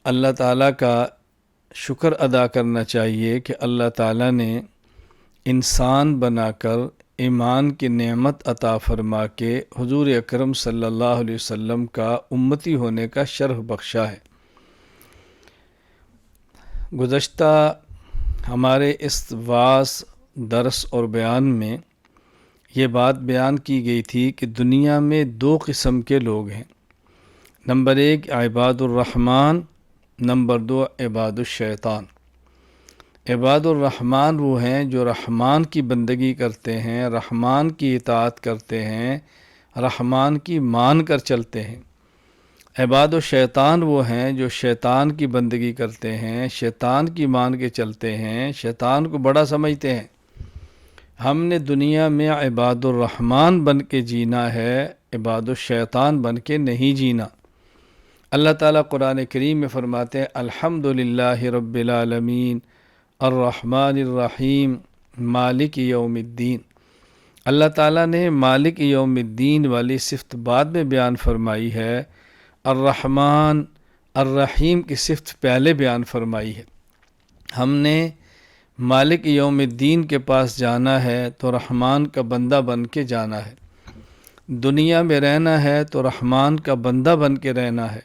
اللہ تعالیٰ کا شکر ادا کرنا چاہیے کہ اللہ تعالیٰ نے انسان بنا کر ایمان کی نعمت عطا فرما کے حضور اکرم صلی اللہ علیہ وسلم کا امتی ہونے کا شرف بخشا ہے۔ گزشتہ ہمارے اس وعظ، درس اور بیان میں یہ بات بیان کی گئی تھی کہ دنیا میں دو قسم کے لوگ ہیں۔ نمبر 1 عباد الرحمن، نمبر 2 عباد الشیطان۔ عباد الرحمن وہ ہیں جو رحمان کی بندگی کرتے ہیں، رحمان کی اطاعت کرتے ہیں، رحمان کی مان کر چلتے ہیں۔ عباد الشیطان وہ ہیں جو شیطان کی بندگی کرتے ہیں، شیطان کی مان کے چلتے ہیں، شیطان کو بڑا سمجھتے ہیں۔ ہم نے دنیا میں عباد الرحمن بن کے جینا ہے، عباد الشیطان بن کے نہیں جینا۔ اللہ تعالیٰ قرآن کریم میں فرماتے ہیں الحمدللہ رب العالمین الرحمن الرحیم مالک یوم الدین۔ اللہ تعالیٰ نے مالک یوم الدین والی صفت بعد میں بیان فرمائی ہے، الرحمن الرحیم کی صفت پہلے بیان فرمائی ہے۔ ہم نے مالک یوم الدین کے پاس جانا ہے تو رحمان کا بندہ بن کے جانا ہے۔ دنیا میں رہنا ہے تو رحمان کا بندہ بن کے رہنا ہے،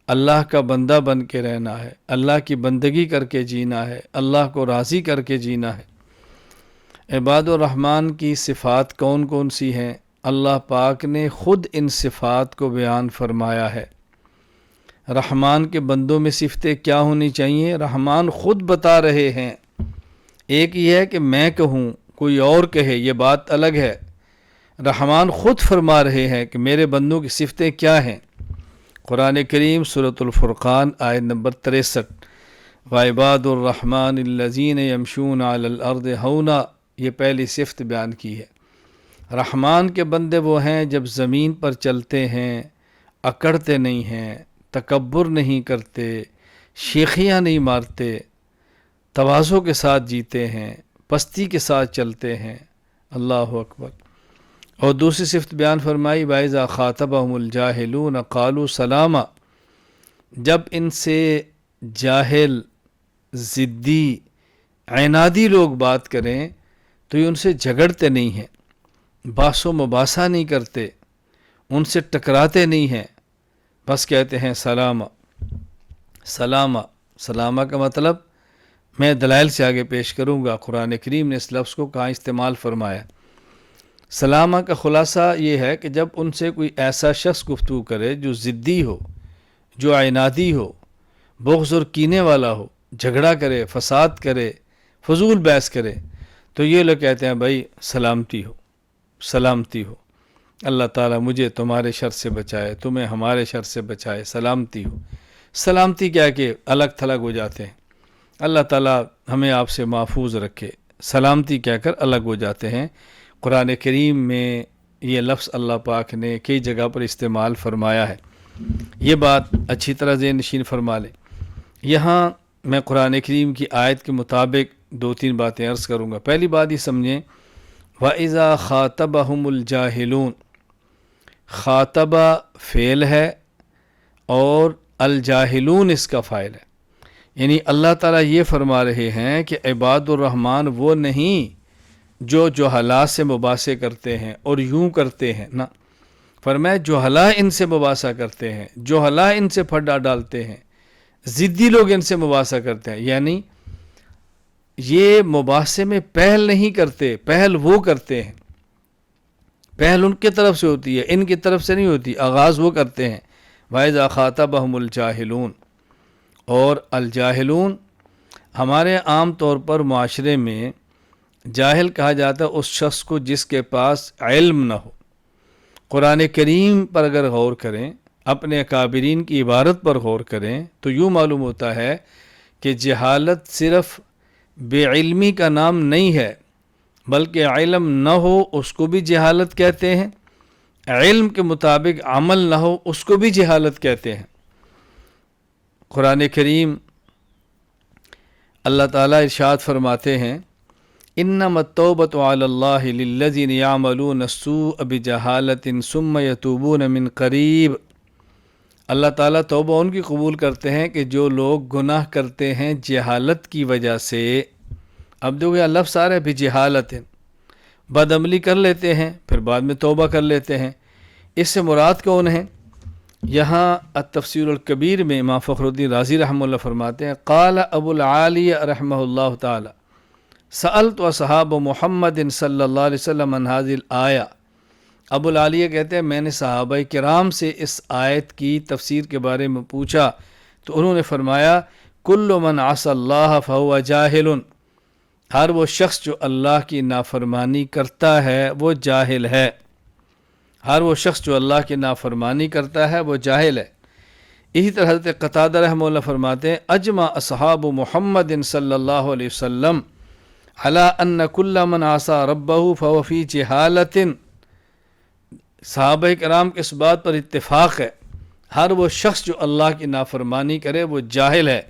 اللہ کا بندہ بن کے رہنا ہے، اللہ کی بندگی کر کے جینا ہے، اللہ کو راضی کر کے جینا ہے۔ عباد الرحمن کی صفات کون کون سی ہیں؟ اللہ پاک نے خود ان صفات کو بیان فرمایا ہے۔ رحمان کے بندوں میں صفتیں کیا ہونی چاہیے؟ رحمان خود بتا رہے ہیں۔ ایک یہ ہے کہ میں کہوں، کوئی اور کہے، یہ بات الگ ہے۔ رحمان خود فرما رہے ہیں کہ میرے بندوں کی صفتیں کیا ہیں۔ قرآن کریم سورۃ الفرقان آیت نمبر 63، وعباد الرحمن الذین یمشون علی الارض ہونا، یہ پہلی صفت بیان کی ہے۔ رحمان کے بندے وہ ہیں جب زمین پر چلتے ہیں اکڑتے نہیں ہیں، تکبر نہیں کرتے، شیخیاں نہیں مارتے، تواضع کے ساتھ جیتے ہیں، پستی کے ساتھ چلتے ہیں۔ اللہ اکبر۔ اور دوسری صفت بیان فرمائی وَإِذَا خَاطَبَهُمُ الْجَاهِلُونَ قَالُوا سَلَامًا، جب ان سے جاہل، ضدی، عنادی لوگ بات کریں تو یہ ان سے جھگڑتے نہیں ہیں، باس و مباحثہ نہیں کرتے، ان سے ٹکراتے نہیں ہیں، بس کہتے ہیں سلامہ سلامہ۔ سلامہ کا مطلب میں دلائل سے آگے پیش کروں گا۔ قرآن کریم نے اس لفظ کو کہاں استعمال فرمایا؟ سلامہ کا خلاصہ یہ ہے کہ جب ان سے کوئی ایسا شخص گفتگو کرے جو ضدی ہو، جو عنادی ہو، بغض اور کینے والا ہو، جھگڑا کرے، فساد کرے، فضول بحث کرے، تو یہ لوگ کہتے ہیں بھائی سلامتی ہو، سلامتی ہو، اللہ تعالیٰ مجھے تمہارے شر سے بچائے، تمہیں ہمارے شر سے بچائے، سلامتی ہو۔ سلامتی کیا کہ الگ تھلگ ہو جاتے ہیں، اللہ تعالیٰ ہمیں آپ سے محفوظ رکھے، سلامتی کہہ کر الگ ہو جاتے ہیں۔ قرآن کریم میں یہ لفظ اللہ پاک نے کئی جگہ پر استعمال فرمایا ہے، یہ بات اچھی طرح ذہن نشین فرما لیں۔ یہاں میں قرآن کریم کی آیت کے مطابق 2-3 باتیں عرض کروں گا۔ پہلی بات یہ سمجھیں، وَإِذَا خَاطَبَهُمُ الْجَاهِلُونَ، خاطبہ فعل ہے اور الجاہلون اس کا فاعل ہے، یعنی اللہ تعالیٰ یہ فرما رہے ہیں کہ عباد الرحمن وہ نہیں جو جہلا سے مباحثے کرتے ہیں اور یوں کرتے ہیں، نہ، فرمایا جہلا ان سے مباحثہ کرتے ہیں، جہلا ان سے پھڈا ڈالتے ہیں، ضدی لوگ ان سے مباحثہ کرتے ہیں، یعنی یہ مباحثے میں پہل نہیں کرتے، پہل وہ کرتے ہیں، پہل ان کی طرف سے ہوتی ہے، ان کی طرف سے نہیں ہوتی، آغاز وہ کرتے ہیں۔ وَإِذَا خَاطَبَهُمُ الْجَاهِلُونَ، اور الجاہلون ہمارے عام طور پر معاشرے میں جاہل کہا جاتا ہے اس شخص کو جس کے پاس علم نہ ہو۔ قرآن کریم پر اگر غور کریں، اپنے اکابرین کی عبارت پر غور کریں تو یوں معلوم ہوتا ہے کہ جہالت صرف بے علمی کا نام نہیں ہے، بلکہ علم نہ ہو اس کو بھی جہالت کہتے ہیں، علم کے مطابق عمل نہ ہو اس کو بھی جہالت کہتے ہیں۔ قرآن کریم اللہ تعالیٰ ارشاد فرماتے ہیں انما التوبۃ علی اللہ للذین یعملون السوء بجہالۃ ثم یتوبون من قریب، اللہ تعالیٰ توبہ ان کی قبول کرتے ہیں کہ جو لوگ گناہ کرتے ہیں جہالت کی وجہ سے. اب دیکھو یہ لفظ آ رہا ہے بھی جہالت، بد عملی کر لیتے ہیں پھر بعد میں توبہ کر لیتے ہیں. اس سے مراد کون ہیں؟ یہاں التفسیر الکبیر میں امام فخر الدین رازی رحمہ اللہ فرماتے ہیں قال ابو العالیہ رحمہ اللہ تعالی سألت اصحاب محمد صلی اللہ علیہ وسلم عن هذه الآیہ. ابو العالیہ کہتے ہیں میں نے صحابہ کرام سے اس آیت کی تفسیر کے بارے میں پوچھا تو انہوں نے فرمایا کل من عصى اللہ فهو جاہل، ہر وہ شخص جو اللہ کی نافرمانی کرتا ہے وہ جاہل ہے. ہر وہ شخص جو اللہ کی نافرمانی کرتا ہے وہ جاہل ہے. اسی طرح حضرت قتادہ رحمہ اللہ فرماتے ہیں اجمع اصحاب محمد صلی اللہ علیہ وسلم علی ان کل من عصى ربہ فهو فی جہالۃ. صحابہ کرام کے اس بات پر اتفاق ہے ہر وہ شخص جو اللہ کی نافرمانی کرے وہ جاہل ہے.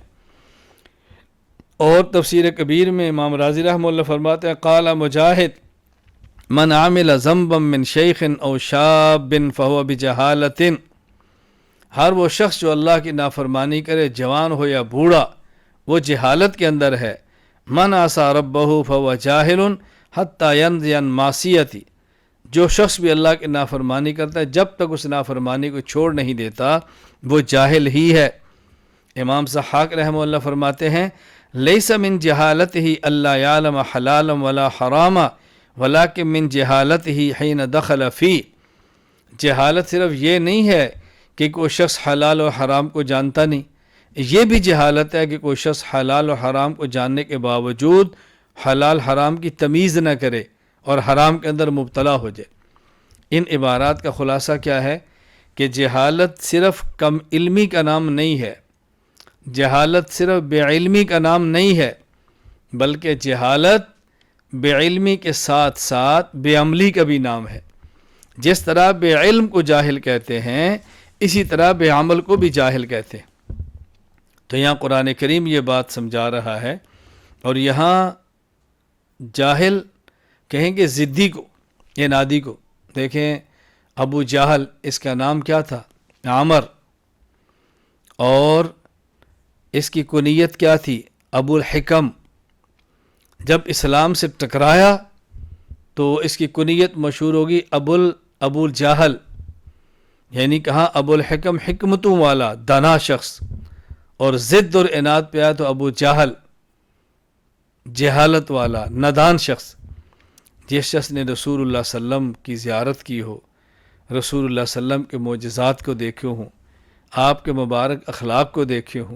اور تفسیر کبیر میں امام رازی رحمہ اللہ فرماتے ہیں قال مجاہد من عمل ذنبا من شیخ او شاب فهو بجہالۃ. ہر وہ شخص جو اللہ کی نافرمانی کرے جوان ہو یا بوڑھا وہ جہالت کے اندر ہے. من عصى ربہ فهو جاہل حتی ينزع عن معصیتی. جو شخص بھی اللہ کی نافرمانی کرتا ہے جب تک اس نافرمانی کو چھوڑ نہیں دیتا وہ جاہل ہی ہے. امام ضحاک رحمہ اللہ فرماتے ہیں لیس من جہالتہ الا یعلم حلالا ولا حراما ولکن من جہالتہ حین دخل فی. جہالت صرف یہ نہیں ہے کہ کوئی شخص حلال و حرام کو جانتا نہیں، یہ بھی جہالت ہے کہ کوئی شخص حلال و حرام کو جاننے کے باوجود حلال حرام کی تمیز نہ کرے اور حرام کے اندر مبتلا ہو جائے. ان عبارات کا خلاصہ کیا ہے کہ جہالت صرف کم علمی کا نام نہیں ہے، جہالت صرف بے علمی کا نام نہیں ہے، بلکہ جہالت بے علمی کے ساتھ ساتھ بے عملی کا بھی نام ہے. جس طرح بے علم کو جاہل کہتے ہیں اسی طرح بے عمل کو بھی جاہل کہتے ہیں. تو یہاں قرآن کریم یہ بات سمجھا رہا ہے. اور یہاں جاہل کہیں گے ضدی کو، انادی کو. دیکھیں ابو جہل اس کا نام کیا تھا؟ عامر، اور اس کی کنیت کیا تھی؟ ابو الحکم. جب اسلام سے ٹکرایا تو اس کی کنیت مشہور ہوگی ابو الجہل، یعنی کہاں ابو الحکم حکمتوں والا دانا شخص، اور ضد اور اناد پہ آیا تو ابو جہل جہالت والا نادان شخص. جس شخص نے رسول اللہ صلی اللہ علیہ وسلم کی زیارت کی ہو، رسول اللہ صلی اللہ علیہ وسلم کے معجزات کو دیکھے ہوں، آپ کے مبارک اخلاق کو دیکھے ہوں،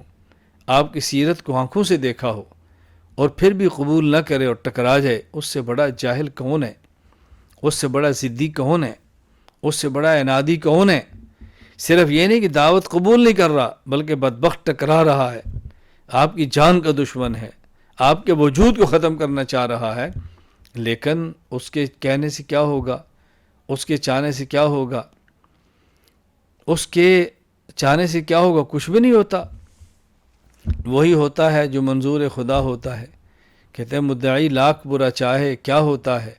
آپ کی سیرت کو آنکھوں سے دیکھا ہو، اور پھر بھی قبول نہ کرے اور ٹکرا جائے، اس سے بڑا جاہل کون ہے؟ اس سے بڑا ضدی کون ہے؟ اس سے بڑا انادی کون ہے؟ صرف یہ نہیں کہ دعوت قبول نہیں کر رہا بلکہ بدبخت ٹکرا رہا ہے، آپ کی جان کا دشمن ہے، آپ کے وجود کو ختم کرنا چاہ رہا ہے. لیکن اس کے کہنے سے کیا ہوگا؟ اس کے چاہنے سے کیا ہوگا؟ اس کے چاہنے سے کیا ہوگا؟ کچھ بھی نہیں ہوتا. وہی ہوتا ہے جو منظور خدا ہوتا ہے. کہتے ہیں مدعی لاکھ برا چاہے کیا ہوتا ہے؟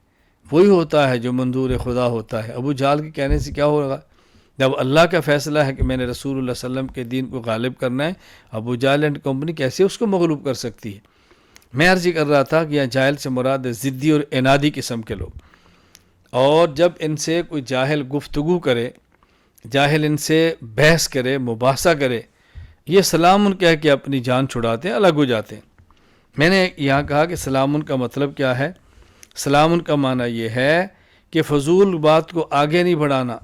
وہی ہوتا ہے جو منظور خدا ہوتا ہے. ابو جہل کے کہنے سے کیا ہوگا؟ جب اللہ کا فیصلہ ہے کہ میں نے رسول اللہ صلی اللہ علیہ وسلم کے دین کو غالب کرنا ہے، ابو جہل اینڈ کمپنی کیسے اس کو مغلوب کر سکتی ہے؟ میں عرض کر رہا تھا کہ یہاں جاہل سے مراد ضدی اور انادی قسم کے لوگ. اور جب ان سے کوئی جاہل گفتگو کرے، جاہل ان سے بحث کرے، مباحثہ کرے، یہ سلام کہہ کے اپنی جان چھڑاتے ہیں، الگ ہو جاتے ہیں. میں نے یہاں کہا کہ سلام کا مطلب کیا ہے؟ سلام کا معنی یہ ہے کہ فضول بات کو آگے نہیں بڑھانا،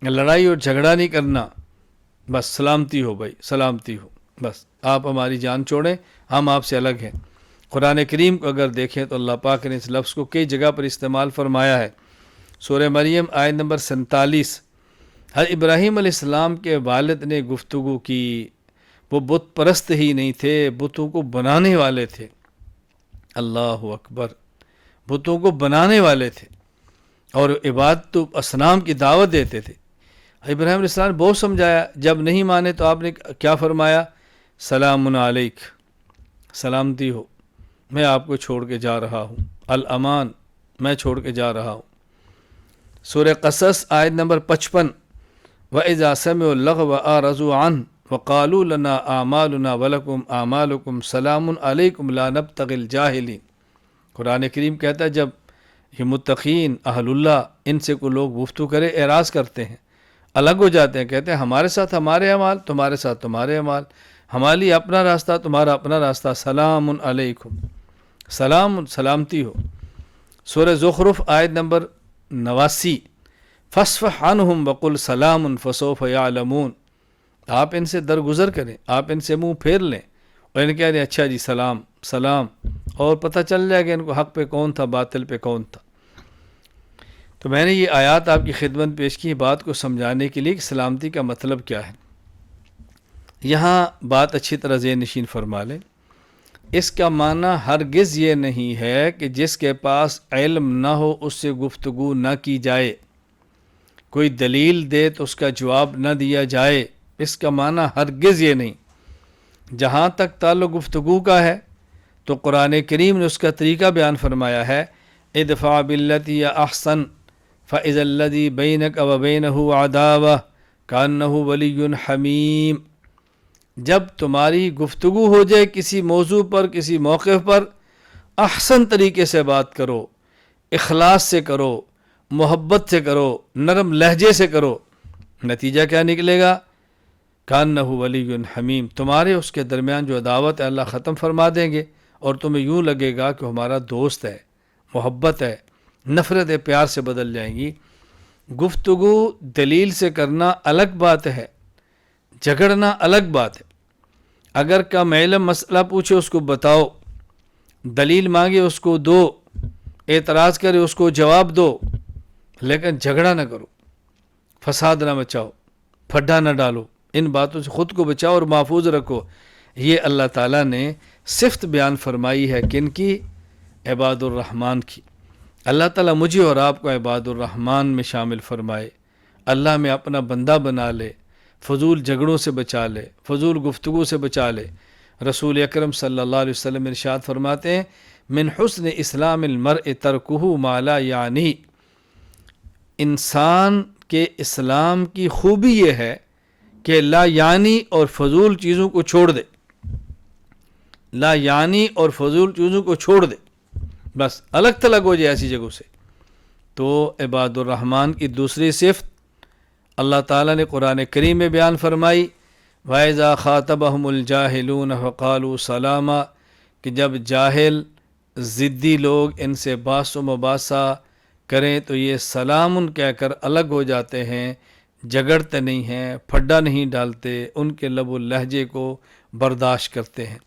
لڑائی اور جھگڑا نہیں کرنا، بس سلامتی ہو بھائی، سلامتی ہو، بس آپ ہماری جان چھوڑیں، ہم آپ سے الگ ہیں. قرآن کریم کو اگر دیکھیں تو اللہ پاک نے اس لفظ کو کئی جگہ پر استعمال فرمایا ہے. سورہ مریم آیت نمبر 47. حضرت ابراہیم علیہ السلام کے والد نے گفتگو کی. وہ بت پرست ہی نہیں تھے، بتوں کو بنانے والے تھے. اللہ اکبر، بتوں کو بنانے والے تھے اور عبادت و اصنام کی دعوت دیتے تھے. ابراہیم علیہ السلام نے بہت سمجھایا، جب نہیں مانے تو آپ نے کیا فرمایا؟ سلام علیک، سلامتی ہو، میں آپ کو چھوڑ کے جا رہا ہوں، الامان، میں چھوڑ کے جا رہا ہوں. سورہ قصص آیت نمبر 55. وَإِذَا سَمِعُوا اللَّغْوَ أَعْرَضُوا عَنْهُ وَقَالُوا لَنَا أَعْمَالُنَا وَلَكُمْ أَعْمَالُكُمْ سَلَامٌ عَلَيْكُمْ لَا نَبْتَغِي الْجَاهِلِينَ۔ قرآن کریم کہتا ہے جب یہ متقین اہل اللہ ان سے کوئی لوگ گفتگو کرے اعراض کرتے ہیں، الگ ہو جاتے ہیں، کہتے ہیں ہمارے ساتھ ہمارے اعمال، تمہارے ساتھ تمہارے اعمال، ہمارے لیے اپنا راستہ، تمہارا اپنا راستہ، سلام علیکم، سلام سلامتی ہو۔ سورہ زخرف آیت نمبر 89، فاصفح عنہم وقل سلام فسوف یعلمون۔ آپ ان سے درگزر کریں، آپ ان سے منہ پھیر لیں اور ان کہہ دیں اچھا جی سلام سلام، اور پتہ چل جائے گا ان کو حق پہ کون تھا، باطل پہ کون تھا۔ تو میں نے یہ آیات آپ کی خدمت پیش کی بات کو سمجھانے کے لیے کہ سلامتی کا مطلب کیا ہے۔ یہاں بات اچھی طرح ذہن نشین فرما لیں، اس کا معنی ہرگز یہ نہیں ہے کہ جس کے پاس علم نہ ہو اس سے گفتگو نہ کی جائے، کوئی دلیل دے تو اس کا جواب نہ دیا جائے، اس کا معنی ہرگز یہ نہیں۔ جہاں تک تعلق گفتگو کا ہے تو قرآن کریم نے اس کا طریقہ بیان فرمایا ہے، ادفع باللتی احسن فاذا الذی بینک وبینہ عداوہ کانہ ولی حمیم۔ جب تمہاری گفتگو ہو جائے کسی موضوع پر، کسی موقف پر، احسن طریقے سے بات کرو، اخلاص سے کرو، محبت سے کرو، نرم لہجے سے کرو، نتیجہ کیا نکلے گا؟ کانہ ولی حمیم، تمہارے اس کے درمیان جو عداوت ہے اللہ ختم فرما دیں گے، اور تمہیں یوں لگے گا کہ ہمارا دوست ہے، محبت ہے، نفرت پیار سے بدل جائیں گی۔ گفتگو دلیل سے کرنا الگ بات ہے، جھگڑنا الگ بات ہے۔ اگر کم علم مسئلہ پوچھے اس کو بتاؤ، دلیل مانگے اس کو دو، اعتراض کرے اس کو جواب دو، لیکن جھگڑا نہ کرو، فساد نہ مچاؤ، پھڈا نہ ڈالو، ان باتوں سے خود کو بچاؤ اور محفوظ رکھو۔ یہ اللہ تعالیٰ نے صفت بیان فرمائی ہے کن کی؟ عباد الرحمن کی۔ اللہ تعالیٰ مجھے اور آپ کو عباد الرحمن میں شامل فرمائے، اللہ میں اپنا بندہ بنا لے، فضول جھگڑوں سے بچا لے، فضول گفتگو سے بچا لے۔ رسول اکرم صلی اللہ علیہ وسلم ارشاد فرماتے ہیں، من حسن اسلام المرء ترکہ ما لا یعنی، انسان کے اسلام کی خوبی یہ ہے کہ لا یعنی اور فضول چیزوں کو چھوڑ دے، لا یعنی اور فضول چیزوں کو چھوڑ دے، بس الگ تھلگ ہو جائے ایسی جگہوں سے۔ تو عباد الرحمن کی دوسری صفت اللہ تعالیٰ نے قرآن کریم میں بیان فرمائی، وَإِذَا خَاطَبَهُمُ الْجَاهِلُونَ فَقَالُوا سَلَامًا، کہ جب جاہل ضدی لوگ ان سے بحث و مباحثہ کریں تو یہ سلام کہہ کر الگ ہو جاتے ہیں، جھگڑتے نہیں ہیں، پھڈا نہیں ڈالتے، ان کے لب و لہجے کو برداشت کرتے ہیں۔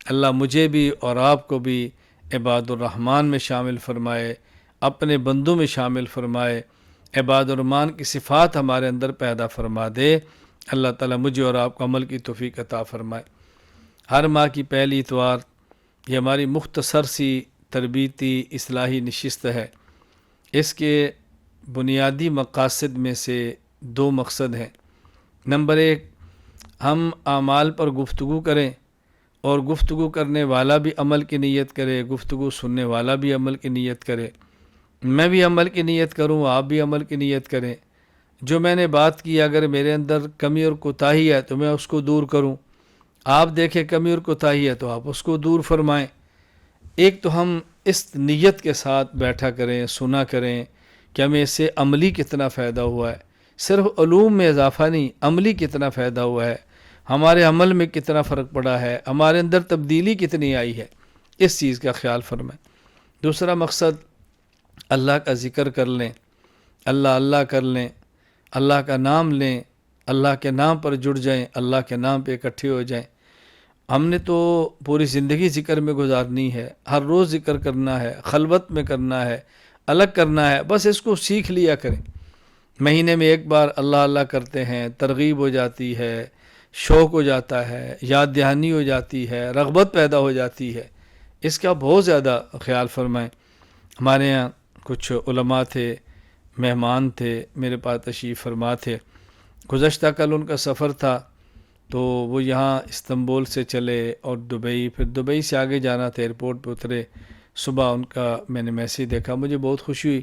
اللہ مجھے بھی اور آپ کو بھی عباد الرحمن میں شامل فرمائے، اپنے بندوں میں شامل فرمائے، عباد الرحمن کی صفات ہمارے اندر پیدا فرما دے۔ اللہ تعالیٰ مجھے اور آپ کو عمل کی توفیق عطا فرمائے۔ ہر ماہ کی پہلی اتوار یہ ہماری مختصر سی تربیتی اصلاحی نشست ہے۔ اس کے بنیادی مقاصد میں سے دو مقصد ہیں۔ نمبر ایک، ہم اعمال پر گفتگو کریں اور گفتگو کرنے والا بھی عمل کی نیت کرے، گفتگو سننے والا بھی عمل کی نیت کرے، میں بھی عمل کی نیت کروں، آپ بھی عمل کی نیت کریں۔ جو میں نے بات کی اگر میرے اندر کمی اور کوتاہی ہے تو میں اس کو دور کروں، آپ دیکھیں کمی اور کوتاہی ہے تو آپ اس کو دور فرمائیں۔ ایک تو ہم اس نیت کے ساتھ بیٹھا کریں، سنا کریں کہ ہمیں اس سے عملی کتنا فائدہ ہوا ہے، صرف علوم میں اضافہ نہیں، عملی کتنا فائدہ ہوا ہے، ہمارے عمل میں کتنا فرق پڑا ہے، ہمارے اندر تبدیلی کتنی آئی ہے، اس چیز کا خیال فرمائیں۔ دوسرا مقصد، اللہ کا ذکر کر لیں، اللہ اللہ کر لیں، اللہ کا نام لیں، اللہ کے نام پر جڑ جائیں، اللہ کے نام پہ اکٹھے ہو جائیں۔ ہم نے تو پوری زندگی ذکر میں گزارنی ہے، ہر روز ذکر کرنا ہے، خلوت میں کرنا ہے، الگ کرنا ہے، بس اس کو سیکھ لیا کریں۔ مہینے میں ایک بار اللہ اللہ کرتے ہیں، ترغیب ہو جاتی ہے، شوق ہو جاتا ہے، یاد دہانی ہو جاتی ہے، رغبت پیدا ہو جاتی ہے، اس کا بہت زیادہ خیال فرمائیں۔ ہمارے یہاں کچھ علماء تھے، مہمان تھے، میرے پاس تشریف فرما تھے۔ گزشتہ کل ان کا سفر تھا تو وہ یہاں استنبول سے چلے اور دبئی، پھر دبئی سے آگے جانا تھا، ایئرپورٹ پہ اترے۔ صبح ان کا میں نے میسیج دیکھا، مجھے بہت خوشی ہوئی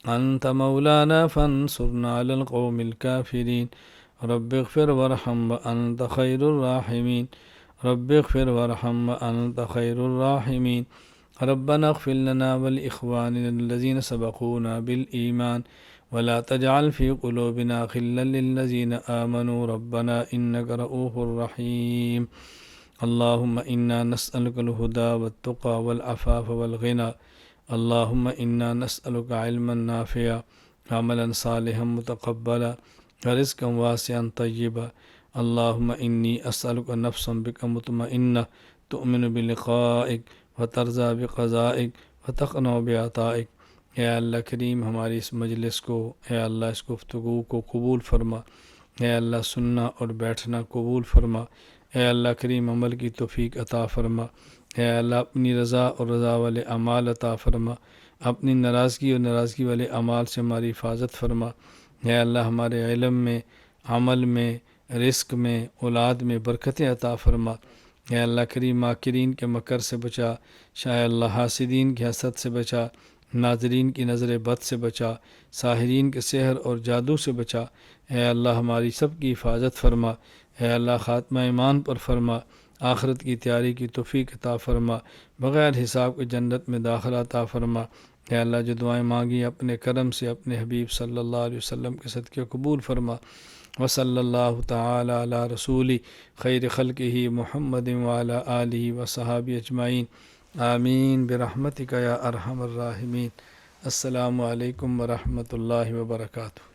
أنت مولانا فانصرنا على القوم الكافرين رب اغفر وارحم وأنت خير الراحمين رب اغفر وارحم وأنت خير الراحمين ربنا اغفر لنا ولإخواننا الذين سبقونا بالإيمان ولا تجعل في قلوبنا غلا للذين آمنوا ربنا إنك رؤوف رحيم اللهم إنا نسألك الهدى والتقى والعفاف والغنى اللهم إنا نسألك علما نافعا عملا صالحا متقبلا ورزقا واسعا طيبا اللهم إني أسألك نفسا بك مطمئنة تؤمن بلقائك وترضى بقضائك وتقنع بعطائك۔ اے اللہ کریم ہماری اس مجلس کو، اے اللہ اس گفتگو کو قبول فرما، اے اللہ سننا اور بیٹھنا قبول فرما، اے اللہ کریم عمل کی توفیق عطا فرما، اے اللہ اپنی رضا اور رضا والے اعمال عطا فرما، اپنی ناراضگی اور ناراضگی والے اعمال سے ہماری حفاظت فرما، اے اللہ ہمارے علم میں، عمل میں، رزق میں، اولاد میں برکتیں عطا فرما، اے اللہ کریم ماکرین کے مکر سے بچا، شاہ اللہ حاسدین کی حسد سے بچا، ناظرین کی نظر بد سے بچا، ساحرین کے سحر اور جادو سے بچا، اے اللہ ہماری سب کی حفاظت فرما، اے اللہ خاتمہ ایمان پر فرما، آخرت کی تیاری کی توفیق عطا فرما، بغیر حساب کے جنت میں داخلہ عطا فرما، اے اللہ جو دعائیں مانگی اپنے کرم سے اپنے حبیب صلی اللہ علیہ وسلم کے صدقے قبول فرما، وصلی اللہ تعالی علی رسولی خیر خلقہ محمد وعلی آلہ وصحابہ اجمعین آمین برحمتک یا ارحم الراحمین۔ السلام علیکم ورحمۃ اللہ وبرکاتہ۔